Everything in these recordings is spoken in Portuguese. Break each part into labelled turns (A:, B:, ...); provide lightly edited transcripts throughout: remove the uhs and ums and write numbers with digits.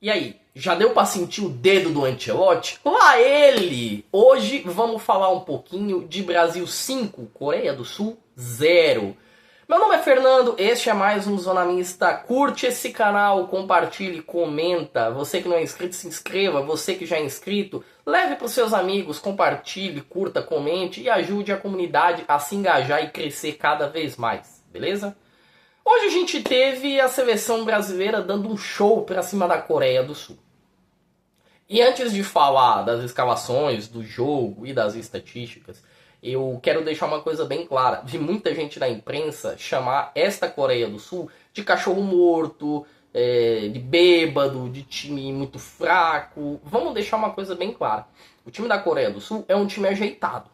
A: E aí, já deu pra sentir o dedo do Ancelotti? Lá ele! Hoje vamos falar um pouquinho de Brasil 5, Coreia do Sul 0. Meu nome é Fernando, este é mais um Zona Mista. Curte esse canal, compartilhe, comenta. Você que não é inscrito, se inscreva. Você que já é inscrito, leve para os seus amigos, compartilhe, curta, comente e ajude a comunidade a se engajar e crescer cada vez mais, beleza? Hoje a gente teve a seleção brasileira dando um show pra cima da Coreia do Sul. E antes de falar das escalações, do jogo e das estatísticas, eu quero deixar uma coisa bem clara. Vi muita gente da imprensa chamar esta Coreia do Sul de cachorro morto, de bêbado, de time muito fraco. Vamos deixar uma coisa bem clara. O time da Coreia do Sul é um time ajeitado.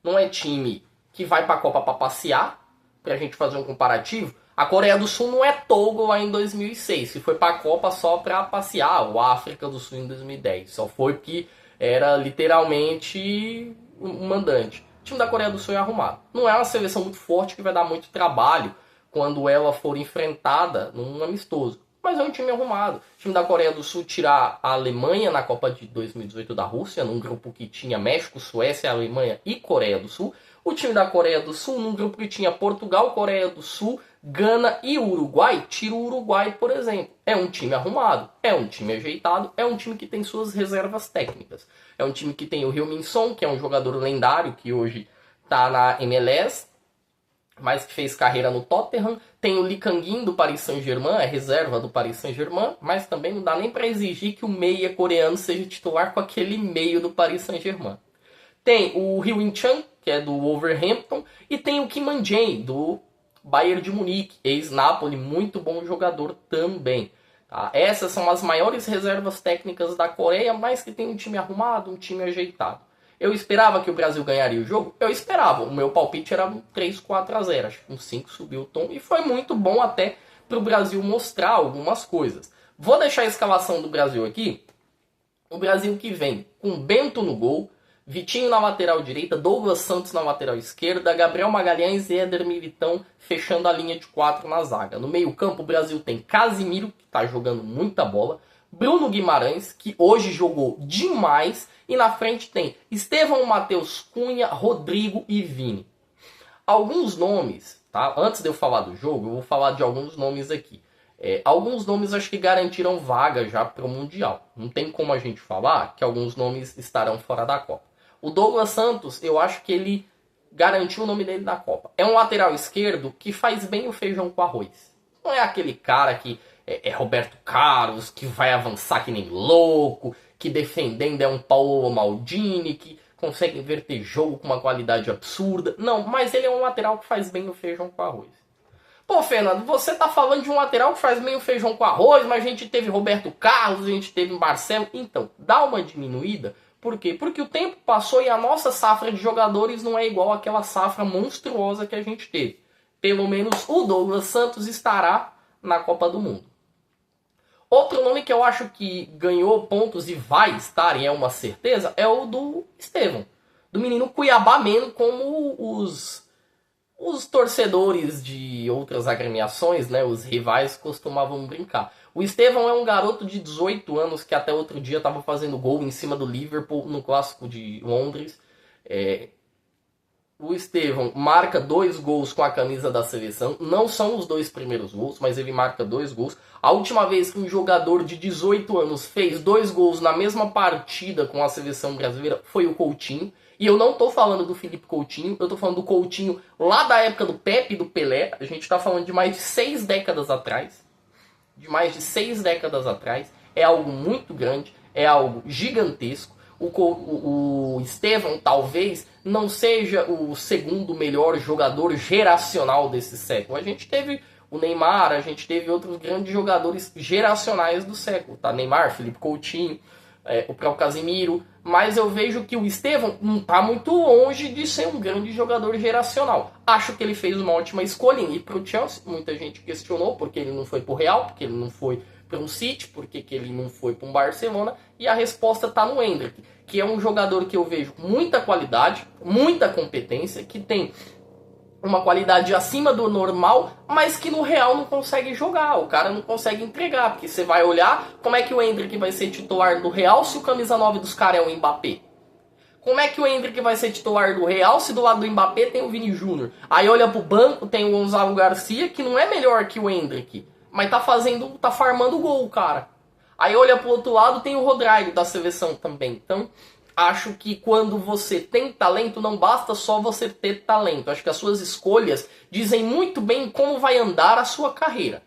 A: Não é time que vai pra Copa pra passear, pra gente fazer um comparativo. A Coreia do Sul não é Togo lá em 2006, que foi pra Copa só pra passear, ou África do Sul em 2010. Só foi porque era literalmente um mandante. O time da Coreia do Sul é arrumado. Não é uma seleção muito forte que vai dar muito trabalho quando ela for enfrentada num amistoso. Mas é um time arrumado. O time da Coreia do Sul tirar a Alemanha na Copa de 2018 da Rússia, num grupo que tinha México, Suécia, Alemanha e Coreia do Sul. O time da Coreia do Sul, num grupo que tinha Portugal, Coreia do Sul, Gana e Uruguai, tira o Uruguai, por exemplo. É um time arrumado, é um time ajeitado, é um time que tem suas reservas técnicas. É um time que tem o Heung-min Son, que é um jogador lendário, que hoje está na MLS, mas que fez carreira no Tottenham. Tem o Lee Kang-in do Paris Saint-Germain, é reserva do Paris Saint-Germain, mas também não dá nem para exigir que o meia coreano seja titular com aquele meio do Paris Saint-Germain. Tem o Hyun Chan, que é do Wolverhampton, e tem o Kim Min-jae, do Bayern de Munique, ex-Napoli, muito bom jogador também. Tá? Essas são as maiores reservas técnicas da Coreia, mas que tem um time arrumado, um time ajeitado. Eu esperava que o Brasil ganharia o jogo? Eu esperava. O meu palpite era um 3-4-0. Acho que um 5 subiu o tom. E foi muito bom até para o Brasil mostrar algumas coisas. Vou deixar a escalação do Brasil aqui. O Brasil que vem com Bento no gol, Vitinho na lateral direita, Douglas Santos na lateral esquerda, Gabriel Magalhães e Éder Militão fechando a linha de 4 na zaga. No meio campo o Brasil tem Casimiro, que está jogando muita bola, Bruno Guimarães, que hoje jogou demais, e na frente tem Estevão, Matheus Cunha, Rodrigo e Vini. Alguns nomes, tá? Antes de eu falar do jogo, eu vou falar de alguns nomes aqui. Alguns nomes acho que garantiram vaga já para o Mundial. Não tem como a gente falar que alguns nomes estarão fora da Copa. O Douglas Santos, eu acho que ele garantiu o nome dele na Copa. É um lateral esquerdo que faz bem o feijão com arroz. Não é aquele cara que é Roberto Carlos, que vai avançar que nem louco, que defendendo é um Paulo Maldini, que consegue inverter jogo com uma qualidade absurda. Não, mas ele é um lateral que faz bem o feijão com arroz. Pô, Fernando, você tá falando de um lateral que faz bem o feijão com arroz, mas a gente teve Roberto Carlos, a gente teve Marcelo. Então, dá uma diminuída. Por quê? Porque o tempo passou e a nossa safra de jogadores não é igual àquela safra monstruosa que a gente teve. Pelo menos o Douglas Santos estará na Copa do Mundo. Outro nome que eu acho que ganhou pontos e vai estar, e é uma certeza, é o do Estevão. Do menino Cuiabá mesmo, como os torcedores de outras agremiações, né, os rivais, costumavam brincar. O Estevão é um garoto de 18 anos que até outro dia estava fazendo gol em cima do Liverpool no Clássico de Londres. O Estevão marca 2 gols com a camisa da seleção. Não são os 2 primeiros gols, mas ele marca 2 gols. A última vez que um jogador de 18 anos fez 2 gols na mesma partida com a seleção brasileira foi o Coutinho. E eu não tô falando do Felipe Coutinho, eu tô falando do Coutinho lá da época do Pepe e do Pelé. A gente tá falando de mais de 6 décadas atrás. É algo muito grande, é algo gigantesco. O Estevão talvez não seja o segundo melhor jogador geracional desse século. A gente teve o Neymar, a gente teve outros grandes jogadores geracionais do século. Tá? Neymar, Felipe Coutinho, o próprio Casimiro. Mas eu vejo que o Estevão não está muito longe de ser um grande jogador geracional. Acho que ele fez uma ótima escolha em ir para o Chelsea. Muita gente questionou porque ele não foi para o Real, porque ele não foi para um City, porque que ele não foi para um Barcelona. E a resposta está no Endrick, que é um jogador que eu vejo muita qualidade, muita competência, que tem uma qualidade acima do normal, mas que no real não consegue jogar, o cara não consegue entregar, porque você vai olhar como é que o Endrick vai ser titular do Real se o camisa 9 dos caras é o Mbappé. Como é que o Endrick vai ser titular do Real se do lado do Mbappé tem o Vini Júnior? Aí olha pro banco, tem o Gonzalo Garcia, que não é melhor que o Endrick, mas tá farmando gol, cara. Aí olha pro outro lado, tem o Rodrigo da seleção também. Então, acho que quando você tem talento, não basta só você ter talento. Acho que as suas escolhas dizem muito bem como vai andar a sua carreira.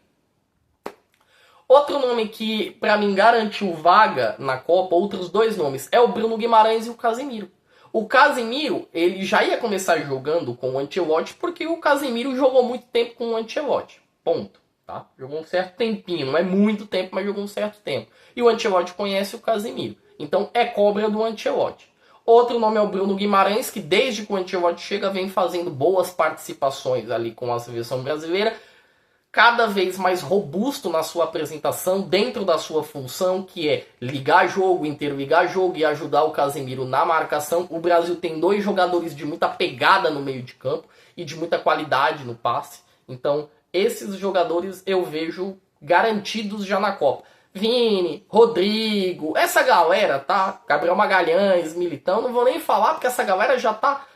A: Outro nome que, pra mim, garantiu vaga na Copa, outros dois nomes, é o Bruno Guimarães e o Casemiro. O Casemiro, ele já ia começar jogando com o Ancelotti, porque o Casemiro jogou muito tempo com o Ancelotti. Ponto. Tá? Jogou um certo tempinho, não é muito tempo, mas jogou um certo tempo. E o Ancelotti conhece o Casemiro. Então é cobra do Ancelotti. Outro nome é o Bruno Guimarães, que desde que o Ancelotti chega vem fazendo boas participações ali com a seleção brasileira, cada vez mais robusto na sua apresentação, dentro da sua função, que é ligar jogo, interligar jogo e ajudar o Casemiro na marcação. O Brasil tem dois jogadores de muita pegada no meio de campo e de muita qualidade no passe. Então, esses jogadores eu vejo garantidos já na Copa. Vini, Rodrigo, essa galera, tá? Gabriel Magalhães, Militão, não vou nem falar porque essa galera já tá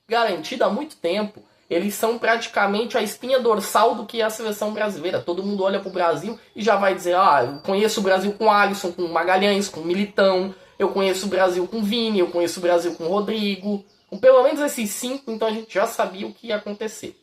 A: garantida há muito tempo. Eles são praticamente a espinha dorsal do que é a seleção brasileira. Todo mundo olha pro Brasil e já vai dizer, eu conheço o Brasil com Alisson, com Magalhães, com Militão, eu conheço o Brasil com Vini, eu conheço o Brasil com Rodrigo. Com pelo menos esses 5, então a gente já sabia o que ia acontecer.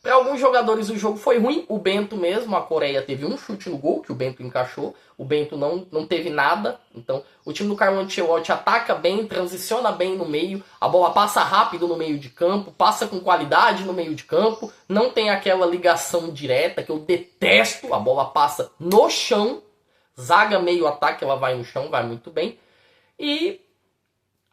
A: Para alguns jogadores o jogo foi ruim, o Bento mesmo, a Coreia teve um chute no gol, que o Bento encaixou, o Bento não teve nada, então o time do Carlo Ancelotti ataca bem, transiciona bem no meio, a bola passa rápido no meio de campo, passa com qualidade no meio de campo, não tem aquela ligação direta que eu detesto, a bola passa no chão, zaga meio ataque, ela vai no chão, vai muito bem, e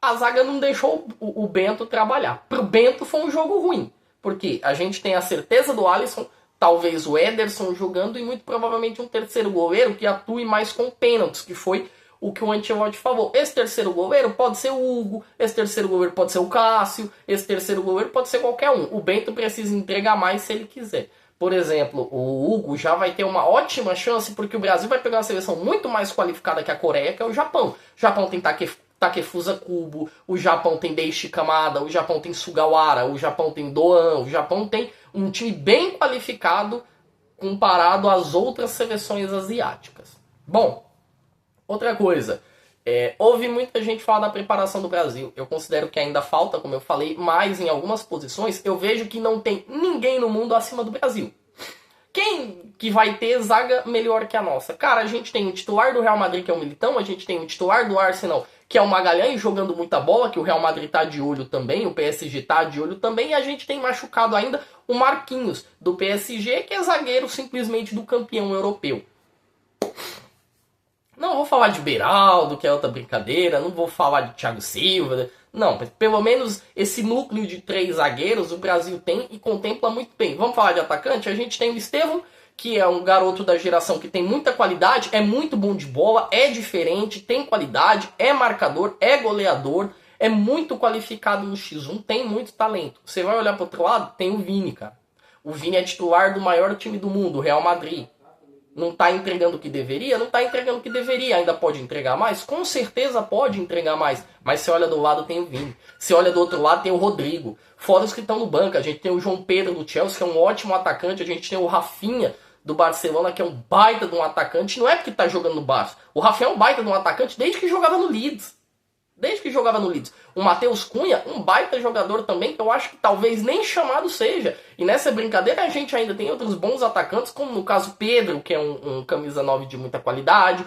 A: a zaga não deixou o Bento trabalhar. Pro Bento foi um jogo ruim. Porque a gente tem a certeza do Alisson, talvez o Ederson jogando e muito provavelmente um terceiro goleiro que atue mais com pênaltis, que foi o que o Ancelotti falou. Esse terceiro goleiro pode ser o Hugo, esse terceiro goleiro pode ser o Cássio, esse terceiro goleiro pode ser qualquer um. O Bento precisa entregar mais se ele quiser. Por exemplo, o Hugo já vai ter uma ótima chance porque o Brasil vai pegar uma seleção muito mais qualificada que a Coreia, que é o Japão. O Japão tem Takefusa Kubo, o Japão tem Daichi Kamada, o Japão tem Sugawara, o Japão tem Doan, o Japão tem um time bem qualificado comparado às outras seleções asiáticas. Bom, outra coisa, houve muita gente falar da preparação do Brasil. Eu considero que ainda falta, como eu falei, mas em algumas posições eu vejo que não tem ninguém no mundo acima do Brasil. Quem que vai ter zaga melhor que a nossa? Cara, a gente tem o titular do Real Madrid, que é o Militão, a gente tem o titular do Arsenal, que é o Magalhães, jogando muita bola, que o Real Madrid tá de olho também, o PSG tá de olho também, e a gente tem machucado ainda o Marquinhos, do PSG, que é zagueiro simplesmente do campeão europeu. Não vou falar de Beraldo, que é outra brincadeira, não vou falar de Thiago Silva, não, mas pelo menos esse núcleo de 3 zagueiros o Brasil tem e contempla muito bem. Vamos falar de atacante? A gente tem o Estevão, que é um garoto da geração que tem muita qualidade, é muito bom de bola, é diferente, tem qualidade, é marcador, é goleador, é muito qualificado no X1, tem muito talento. Você vai olhar para o outro lado, tem o Vini, cara. O Vini é titular do maior time do mundo, o Real Madrid. Não está entregando o que deveria? Não está entregando o que deveria. Ainda pode entregar mais? Com certeza pode entregar mais. Mas você olha do lado, tem o Vini. Você olha do outro lado, tem o Rodrigo. Fora os que estão no banco. A gente tem o João Pedro do Chelsea, que é um ótimo atacante. A gente tem o Rafinha do Barcelona, que é um baita de um atacante. Não é porque está jogando no Barça. O Rafinha é um baita de um atacante desde que jogava no Leeds. O Matheus Cunha, um baita jogador também, que eu acho que talvez nem chamado seja. E nessa brincadeira a gente ainda tem outros bons atacantes, como no caso Pedro, que é um camisa 9 de muita qualidade.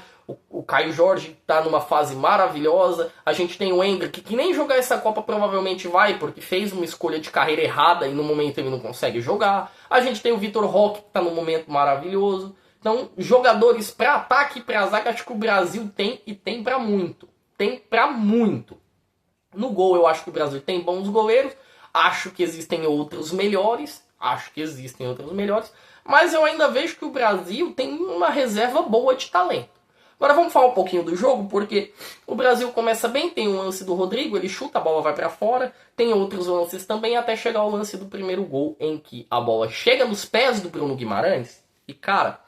A: O Caio Jorge está numa fase maravilhosa. A gente tem o Endrick, que nem jogar essa Copa provavelmente vai, porque fez uma escolha de carreira errada e no momento ele não consegue jogar. A gente tem o Vitor Roque, que está num momento maravilhoso. Então, jogadores para ataque e para zaga, acho que o Brasil tem e tem para muito. Tem pra muito. No gol eu acho que o Brasil tem bons goleiros. Acho que existem outros melhores. Mas eu ainda vejo que o Brasil tem uma reserva boa de talento. Agora vamos falar um pouquinho do jogo, porque o Brasil começa bem, tem um lance do Rodrigo, ele chuta, a bola vai para fora, tem outros lances também, até chegar ao lance do primeiro gol, em que a bola chega nos pés do Bruno Guimarães, e cara,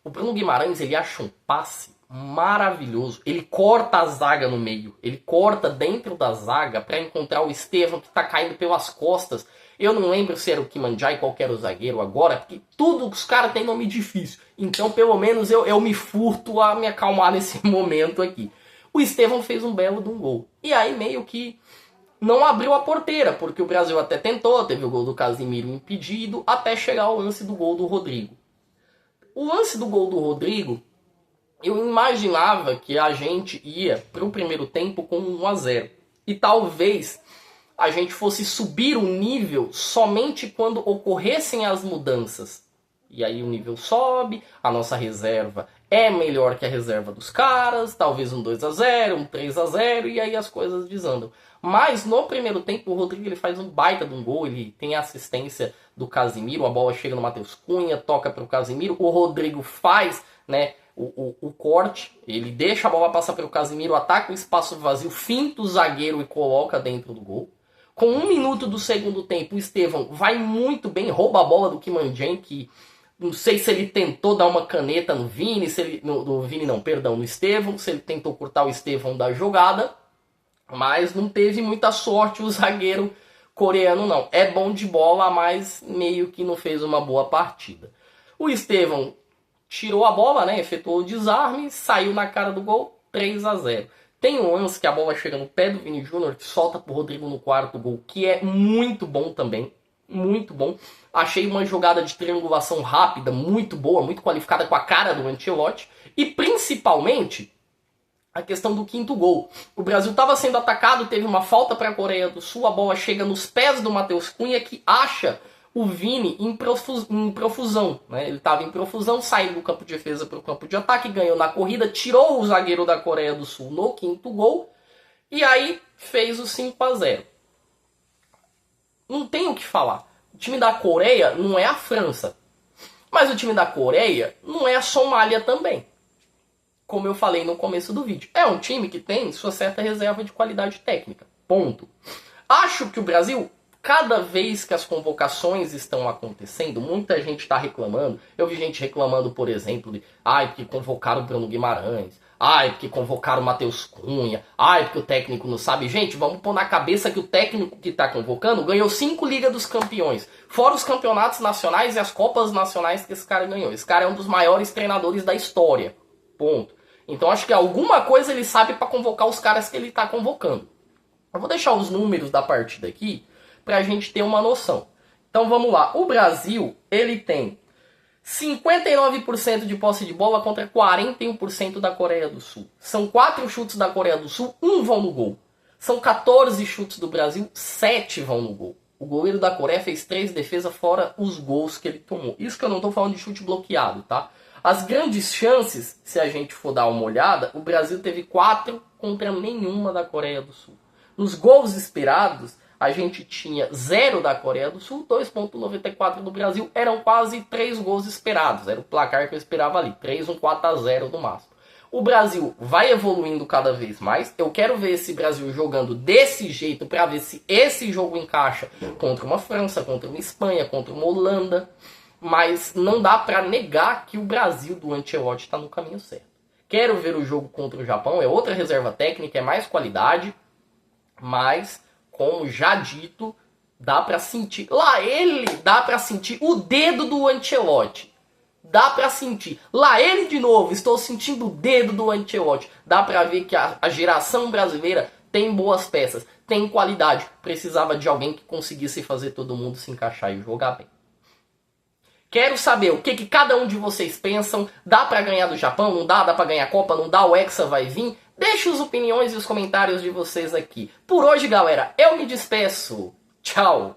A: o Bruno Guimarães, ele acha um passe maravilhoso, ele corta a zaga no meio, ele corta dentro da zaga para encontrar o Estevão, que tá caindo pelas costas. Eu não lembro se era o Kimandjai, qual era o zagueiro agora, porque tudo os caras têm nome difícil. Então, pelo menos, eu me furto a me acalmar nesse momento aqui. O Estevão fez um belo de um gol. E aí, meio que não abriu a porteira, porque o Brasil até tentou, teve o gol do Casimiro impedido, até chegar ao lance do gol do Rodrigo. O lance do gol do Rodrigo, eu imaginava que a gente ia para o primeiro tempo com 1-0. E talvez a gente fosse subir o nível somente quando ocorressem as mudanças. E aí o nível sobe, a nossa reserva é melhor que a reserva dos caras, talvez um 2-0, um 3-0, e aí as coisas desandam. Mas no primeiro tempo o Rodrigo ele faz um baita de um gol, ele tem a assistência do Casimiro, a bola chega no Matheus Cunha, toca para o Casimiro, o Rodrigo faz, né, o corte, ele deixa a bola passar pelo Casimiro, ataca o espaço vazio, finta o zagueiro e coloca dentro do gol. Com 1 minuto do segundo tempo, o Estevão vai muito bem, rouba a bola do Kimandjai, que não sei se ele tentou dar uma caneta no Vini, no Estevão, se ele tentou cortar o Estevão da jogada, mas não teve muita sorte o zagueiro coreano não. É bom de bola, mas meio que não fez uma boa partida. O Estevão tirou a bola, né, efetuou o desarme, saiu na cara do gol, 3-0. Tem um lance que a bola chega no pé do Vini Júnior, que solta pro Rodrigo no quarto gol, que é muito bom também. Muito bom. Achei uma jogada de triangulação rápida, muito boa, muito qualificada, com a cara do Ancelotti. E principalmente a questão do quinto gol. O Brasil estava sendo atacado, teve uma falta para a Coreia do Sul, a bola chega nos pés do Matheus Cunha, que acha o Vini em profusão, né? Ele estava em profusão, saiu do campo de defesa para o campo de ataque, ganhou na corrida, tirou o zagueiro da Coreia do Sul no quinto gol, e aí fez o 5-0. Não tem o que falar. O time da Coreia não é a França, mas o time da Coreia não é a Somália também. Como eu falei no começo do vídeo. É um time que tem sua certa reserva de qualidade técnica. Ponto. Acho que o Brasil, cada vez que as convocações estão acontecendo, muita gente está reclamando. Eu vi gente reclamando, por exemplo, de porque convocaram o Bruno Guimarães. Porque convocaram o Matheus Cunha. Porque o técnico não sabe. Gente, vamos pôr na cabeça que o técnico que está convocando ganhou 5 Ligas dos Campeões. Fora os campeonatos nacionais e as Copas Nacionais que esse cara ganhou. Esse cara é um dos maiores treinadores da história. Ponto. Então acho que alguma coisa ele sabe para convocar os caras que ele está convocando. Eu vou deixar os números da partida aqui para a gente ter uma noção. Então vamos lá. O Brasil, ele tem 59% de posse de bola contra 41% da Coreia do Sul. São 4 chutes da Coreia do Sul, 1 vão no gol. São 14 chutes do Brasil, 7 vão no gol. O goleiro da Coreia fez 3 defesas fora os gols que ele tomou. Isso que eu não estou falando de chute bloqueado, tá? As grandes chances, se a gente for dar uma olhada, o Brasil teve 4 contra nenhuma da Coreia do Sul. Nos gols esperados, a gente tinha 0 da Coreia do Sul, 2,94 do Brasil. Eram quase 3 gols esperados. Era o placar que eu esperava ali. 3, 4-0 no máximo. O Brasil vai evoluindo cada vez mais. Eu quero ver esse Brasil jogando desse jeito para ver se esse jogo encaixa contra uma França, contra uma Espanha, contra uma Holanda. Mas não dá para negar que o Brasil do Ancelotti está no caminho certo. Quero ver o jogo contra o Japão, é outra reserva técnica, é mais qualidade, mas, como já dito, dá para sentir, dá para sentir o dedo do Ancelotti. Dá para sentir. Lá ele de novo, estou sentindo o dedo do Ancelotti. Dá para ver que a geração brasileira tem boas peças, tem qualidade. Precisava de alguém que conseguisse fazer todo mundo se encaixar e jogar bem. Quero saber o que cada um de vocês pensam. Dá pra ganhar do Japão? Não dá? Dá pra ganhar a Copa? Não dá? O Hexa vai vir? Deixe as opiniões e os comentários de vocês aqui. Por hoje, galera, eu me despeço. Tchau!